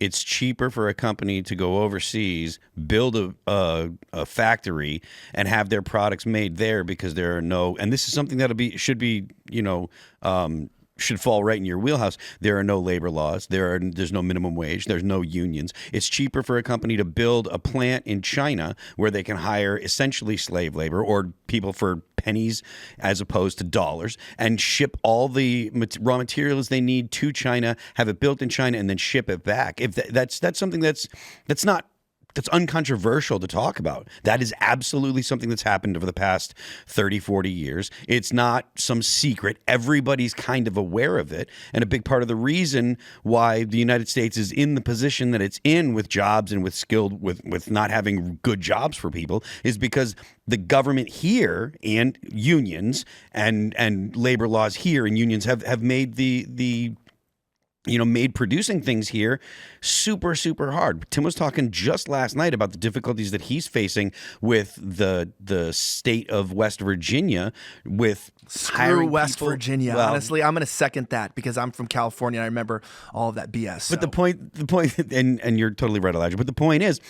it's cheaper for a company to go overseas, build a factory, and have their products made there because there are no. And this is something should be should fall right in your wheelhouse. There are no labor laws. There's no minimum wage. There's no unions. It's cheaper for a company to build a plant in China where they can hire essentially slave labor or people for pennies as opposed to dollars and ship all the raw materials they need to China, have it built in China, and then ship it back. If that's something that's uncontroversial to talk about. That is absolutely something that's happened over the past 30, 40 years. It's not some secret. Everybody's kind of aware of it. And a big part of the reason why the United States is in the position that it's in with jobs and with not having good jobs for people is because the government here and unions and labor laws here and unions have made made producing things here super, super hard. Tim was talking just last night about the difficulties that he's facing with the state of West Virginia with Screw West people. Virginia. Well, honestly, I'm going to second that because I'm from California and I remember all of that BS. But the point, and you're totally right, Elijah, but the point is,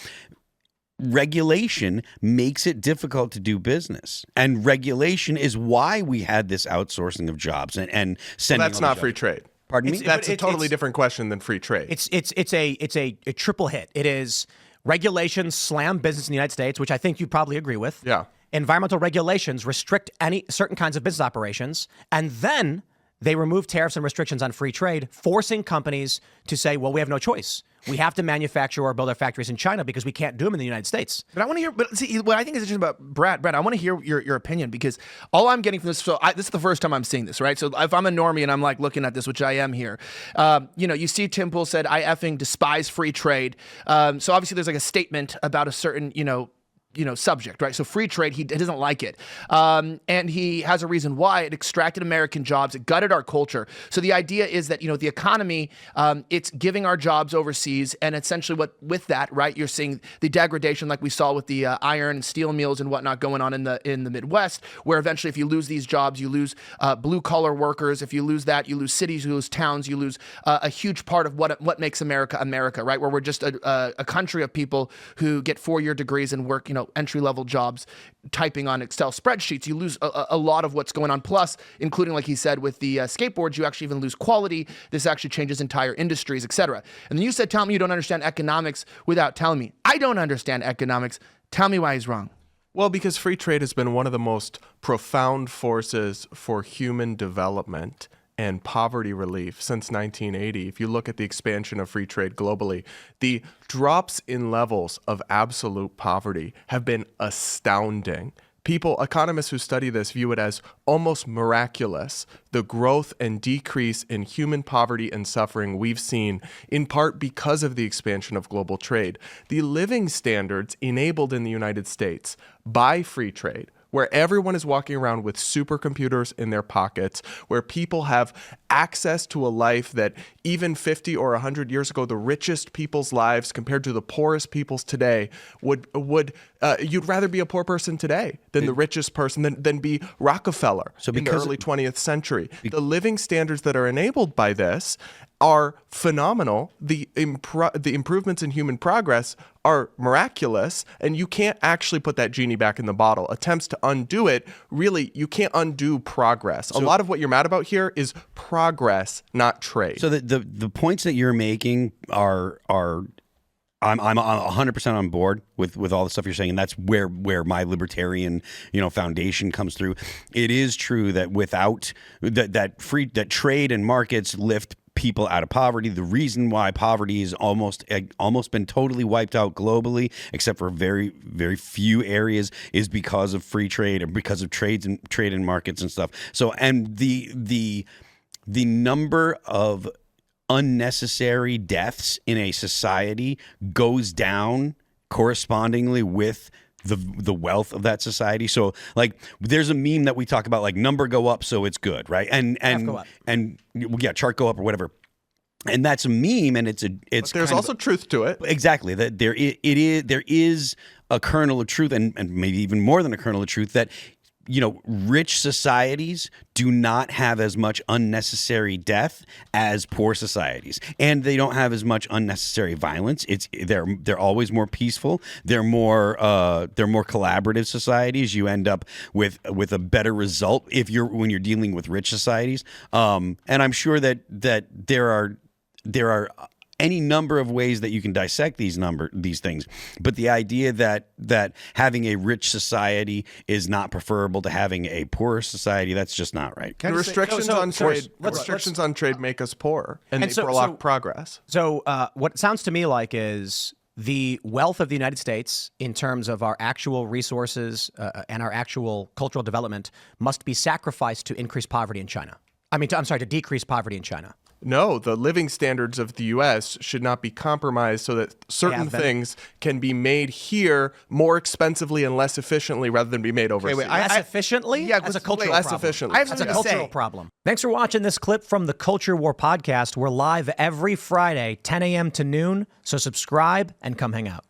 regulation makes it difficult to do business, and regulation is why we had this outsourcing of jobs and sending. Well, that's not free trade. Pardon me? That's a totally different question than free trade. It's a triple hit. It is regulations slam business in the United States, which I think you probably agree with. Yeah. Environmental regulations restrict any certain kinds of business operations, and then they remove tariffs and restrictions on free trade, forcing companies to say, well, we have no choice. We have to manufacture or build our factories in China because we can't do them in the United States. But I want to hear. But see, what I think is interesting about Brad, I want to hear your opinion because all I'm getting from this. So this is the first time I'm seeing this, right? So if I'm a normie and I'm like looking at this, which I am here, you see Tim Pool said, "I effing despise free trade." So obviously there's like a statement about a certain subject, right? So free trade, he doesn't like it. And he has a reason why. It extracted American jobs. It gutted our culture. So the idea is that, the economy, it's giving our jobs overseas. And essentially with that, right, you're seeing the degradation like we saw with the iron and steel mills and whatnot going on in the Midwest, where eventually if you lose these jobs, you lose blue collar workers. If you lose that, you lose cities, you lose towns, you lose a huge part of what makes America, America, right? Where we're just a country of people who get 4-year degrees and work, entry-level jobs typing on Excel spreadsheets. You lose a lot of what's going on. Plus, including, like he said, with the skateboards, you actually even lose quality. This actually changes entire industries, etc. And then you said, tell me you don't understand economics without telling me. I don't understand economics. Tell me why he's wrong. Well, because free trade has been one of the most profound forces for human development and poverty relief since 1980. If you look at the expansion of free trade globally, the drops in levels of absolute poverty have been astounding. Economists who study this view it as almost miraculous, the growth and decrease in human poverty and suffering we've seen, in part because of the expansion of global trade. The living standards enabled in the United States by free trade, where everyone is walking around with supercomputers in their pockets, where people have access to a life that even 50 or 100 years ago, the richest people's lives compared to the poorest people's today you'd rather be a poor person today than the richest person than be Rockefeller in the early 20th century. The living standards that are enabled by this are phenomenal. The improvements in human progress are miraculous, and you can't actually put that genie back in the bottle. Attempts to undo it, really, you can't undo progress. A lot of what you're mad about here is progress, not trade. So the points that you're making are I'm 100% on board with all the stuff you're saying, and that's where my libertarian foundation comes through. It is true that without that trade and markets lift people out of poverty. The reason why poverty is almost been totally wiped out globally, except for very, very few areas, is because of free trade and because of trade and markets and stuff. So, and the number of unnecessary deaths in a society goes down correspondingly with the wealth of that society. So like there's a meme that we talk about, like number go up so it's good, right? And chart go up or whatever. And that's a meme, and it's but there's also truth to it. Exactly. That there is a kernel of truth, and maybe even more than a kernel of truth, that rich societies do not have as much unnecessary death as poor societies, and they don't have as much unnecessary violence. They're always more peaceful. They're more collaborative societies. You end up with a better result when you're dealing with rich societies. And I'm sure that there are any number of ways that you can dissect these things, but the idea that having a rich society is not preferable to having a poorer society, that's just not right. The restrictions on trade make us poor, and they block progress. So what it sounds to me like is the wealth of the United States in terms of our actual resources and our actual cultural development must be sacrificed to increase poverty in China. To decrease poverty in China. No, the living standards of the U.S. should not be compromised so that certain things can be made here more expensively and less efficiently rather than be made overseas. Less efficiently? Yeah, that's a cultural less problem. efficiently. I have That's a something to cultural say. problem. Thanks for watching this clip from the Culture War podcast. We're live every Friday, 10 a.m. to noon, so subscribe and come hang out.